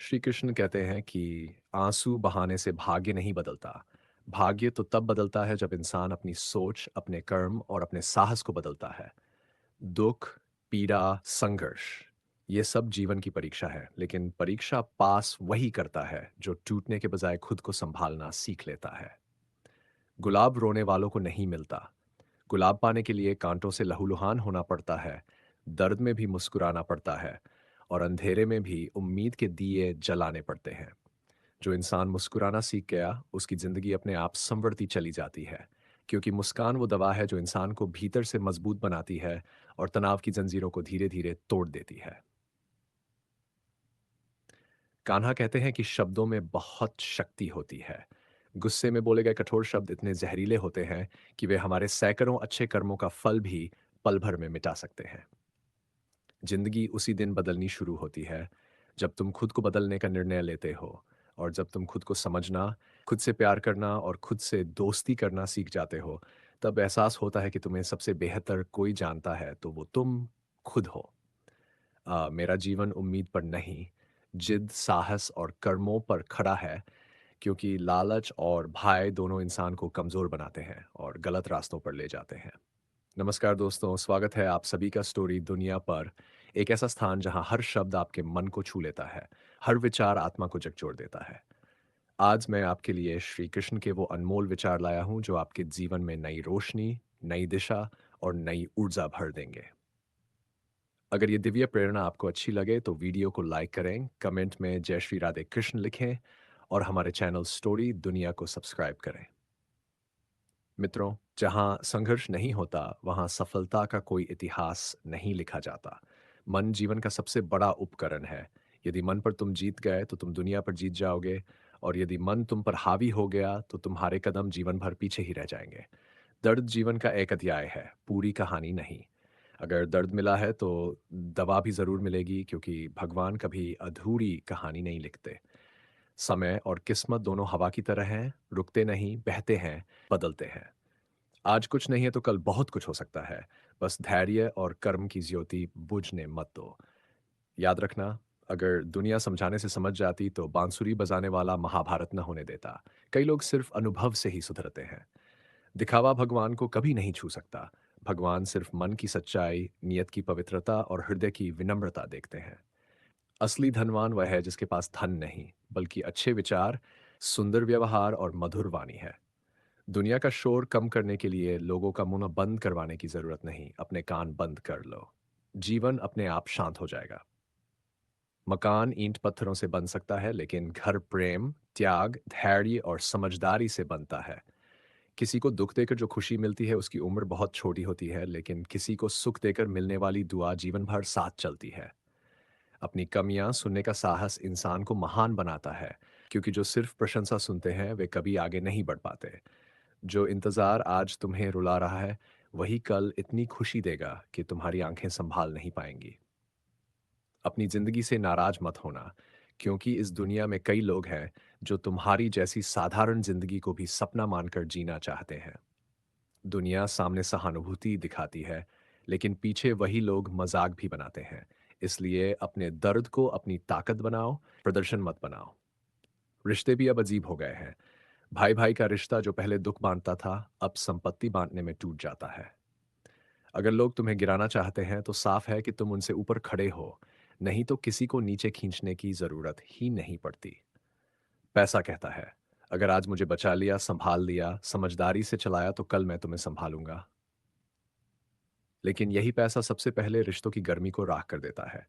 श्री कृष्ण कहते हैं कि आंसू बहाने से भाग्य नहीं बदलता। भाग्य तो तब बदलता है जब इंसान अपनी सोच, अपने कर्म और अपने साहस को बदलता है। दुख, पीड़ा, संघर्ष, ये सब जीवन की परीक्षा है, लेकिन परीक्षा पास वही करता है जो टूटने के बजाय खुद को संभालना सीख लेता है। गुलाब रोने वालों को नहीं मिलता। गुलाब पाने के लिए कांटों से लहूलुहान होना पड़ता है, दर्द में भी मुस्कुराना पड़ता है, और अंधेरे में भी उम्मीद के दिए जलाने पड़ते हैं। जो इंसान मुस्कुराना सीख गया, उसकी जिंदगी अपने आप संवरती चली जाती है, क्योंकि मुस्कान वो दवा है जो इंसान को भीतर से मजबूत बनाती है और तनाव की जंजीरों को धीरे धीरे तोड़ देती है। कान्हा कहते हैं कि शब्दों में बहुत शक्ति होती है। गुस्से में बोले गए कठोर शब्द इतने जहरीले होते हैं कि वे हमारे सैकड़ों अच्छे कर्मों का फल भी पल भर में मिटा सकते हैं। जिंदगी उसी दिन बदलनी शुरू होती है जब तुम खुद को बदलने का निर्णय लेते हो, और जब तुम खुद को समझना, खुद से प्यार करना और खुद से दोस्ती करना सीख जाते हो, तब एहसास होता है कि तुम्हें सबसे बेहतर कोई जानता है तो वो तुम खुद हो। मेरा जीवन उम्मीद पर नहीं, जिद, साहस और कर्मों पर खड़ा है, क्योंकि लालच और भय दोनों इंसान को कमजोर बनाते हैं और गलत रास्तों पर ले जाते हैं। नमस्कार दोस्तों, स्वागत है आप सभी का स्टोरी दुनिया पर, एक ऐसा स्थान जहां हर शब्द आपके मन को छू लेता है, हर विचार आत्मा को झकझोर देता है। आज मैं आपके लिए श्री कृष्ण के वो अनमोल विचार लाया हूं जो आपके जीवन में नई रोशनी, नई दिशा और नई ऊर्जा भर देंगे। अगर ये दिव्य प्रेरणा आपको अच्छी लगे तो वीडियो को लाइक करें, कमेंट में जय श्री राधे कृष्ण लिखें और हमारे चैनल स्टोरी दुनिया को सब्सक्राइब करें। मित्रों, जहाँ संघर्ष नहीं होता, वहाँ सफलता का कोई इतिहास नहीं लिखा जाता। मन जीवन का सबसे बड़ा उपकरण है। यदि मन पर तुम जीत गए, तो तुम दुनिया पर जीत जाओगे, और यदि मन तुम पर हावी हो गया, तो तुम्हारे कदम जीवन भर पीछे ही रह जाएंगे। दर्द जीवन का एक अध्याय है, पूरी कहानी नहीं। अगर दर्द मिला है, तो दवा भी ज़रूर मिलेगी, क्योंकि भगवान कभी अधूरी कहानी नहीं लिखते। समय और किस्मत दोनों हवा की तरह हैं, रुकते नहीं, बहते हैं, बदलते हैं। आज कुछ नहीं है तो कल बहुत कुछ हो सकता है। बस धैर्य और कर्म की ज्योति बुझने मत दो। याद रखना, अगर दुनिया समझाने से समझ जाती तो बांसुरी बजाने वाला महाभारत न होने देता। कई लोग सिर्फ अनुभव से ही सुधरते हैं। दिखावा भगवान को कभी नहीं छू सकता। भगवान सिर्फ मन की सच्चाई, नियत की पवित्रता और हृदय की विनम्रता देखते हैं। असली धनवान वह है जिसके पास धन नहीं, बल्कि अच्छे विचार, सुंदर व्यवहार और मधुर वाणी है। दुनिया का शोर कम करने के लिए लोगों का मुंह बंद करवाने की जरूरत नहीं, अपने कान बंद कर लो। जीवन अपने आप शांत हो जाएगा। मकान ईंट पत्थरों से बन सकता है, लेकिन घर प्रेम, त्याग, धैर्य और समझदारी से बनता है। किसी को दुख देकर जो खुशी मिलती है उसकी उम्र बहुत छोटी होती है, लेकिन किसी को सुख देकर मिलने वाली दुआ जीवन भर साथ चलती है। अपनी कमियां सुनने का साहस इंसान को महान बनाता है, क्योंकि जो सिर्फ प्रशंसा सुनते हैं वे कभी आगे नहीं बढ़ पाते। जो इंतज़ार आज तुम्हें रुला रहा है, वही कल इतनी खुशी देगा कि तुम्हारी आंखें संभाल नहीं पाएंगी। अपनी ज़िंदगी से नाराज मत होना, क्योंकि इस दुनिया में कई लोग हैं जो तुम्हारी जैसी साधारण ज़िंदगी को भी सपना मानकर जीना चाहते हैं। दुनिया सामने सहानुभूति दिखाती है, लेकिन पीछे वही लोग मजाक भी बनाते हैं। इसलिए अपने दर्द को अपनी ताकत बनाओ, प्रदर्शन मत बनाओ। रिश्ते भी अब अजीब हो गए हैं। भाई भाई का रिश्ता जो पहले दुख बांटता था, अब संपत्ति बांटने में टूट जाता है। अगर लोग तुम्हें गिराना चाहते हैं तो साफ है कि तुम उनसे ऊपर खड़े हो, नहीं तो किसी को नीचे खींचने की जरूरत ही नहीं पड़ती। पैसा कहता है, अगर आज मुझे बचा लिया, संभाल लिया, समझदारी से चलाया, तो कल मैं तुम्हें संभालूंगा। लेकिन यही पैसा सबसे पहले रिश्तों की गर्मी को राख कर देता है।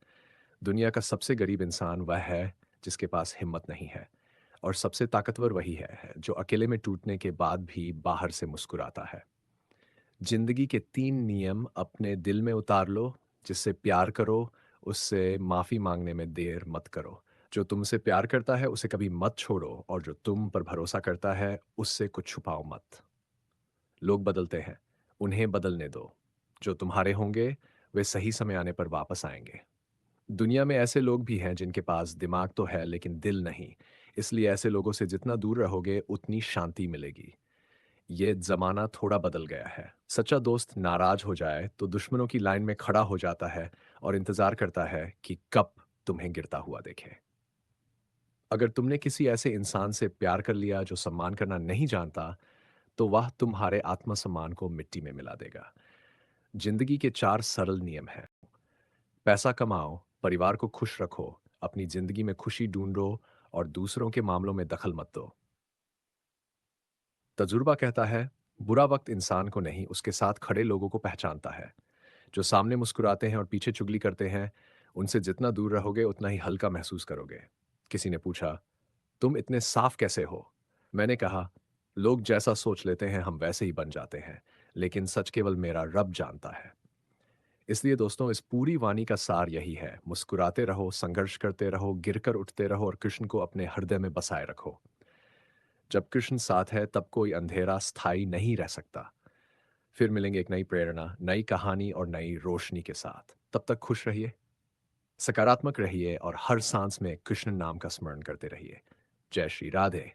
दुनिया का सबसे गरीब इंसान वह है जिसके पास हिम्मत नहीं है, और सबसे ताकतवर वही है जो अकेले में टूटने के बाद भी बाहर से मुस्कुराता है। जिंदगी के 3 नियम अपने दिल में उतार लो। जिससे प्यार करो, उससे माफी मांगने में देर मत करो। जो तुमसे प्यार करता है उसे कभी मत छोड़ो, और जो तुम पर भरोसा करता है उससे कुछ छुपाओ मत। लोग बदलते हैं, उन्हें बदलने दो। जो तुम्हारे होंगे वे सही समय आने पर वापस आएंगे। दुनिया में ऐसे लोग भी हैं जिनके पास दिमाग तो है लेकिन दिल नहीं। इसलिए ऐसे लोगों से जितना दूर रहोगे उतनी शांति मिलेगी। ये जमाना थोड़ा बदल गया है। सच्चा दोस्त नाराज हो जाए तो दुश्मनों की लाइन में खड़ा हो जाता है और इंतजार करता है कि कब तुम्हें गिरता हुआ देखे। अगर तुमने किसी ऐसे इंसान से प्यार कर लिया जो सम्मान करना नहीं जानता, तो वह तुम्हारे आत्मसम्मान को मिट्टी में मिला देगा। जिंदगी के 4 सरल नियम हैं। पैसा कमाओ, परिवार को खुश रखो, अपनी जिंदगी में खुशी ढूंढो और दूसरों के मामलों में दखल मत दो। तजुर्बा कहता है, बुरा वक्त इंसान को नहीं, उसके साथ खड़े लोगों को पहचानता है। जो सामने मुस्कुराते हैं और पीछे चुगली करते हैं, उनसे जितना दूर रहोगे उतना ही हल्का महसूस करोगे। किसी ने पूछा, तुम इतने साफ कैसे हो? मैंने कहा, लोग जैसा सोच लेते हैं हम वैसे ही बन जाते हैं, लेकिन सच केवल मेरा रब जानता है। इसलिए दोस्तों, इस पूरी वाणी का सार यही है, मुस्कुराते रहो, संघर्ष करते रहो, गिरकर उठते रहो और कृष्ण को अपने हृदय में बसाए रखो। जब कृष्ण साथ है तब कोई अंधेरा स्थायी नहीं रह सकता। फिर मिलेंगे एक नई प्रेरणा, नई कहानी और नई रोशनी के साथ। तब तक खुश रहिए, सकारात्मक रहिए और हर सांस में कृष्ण नाम का स्मरण करते रहिए। जय श्री राधे।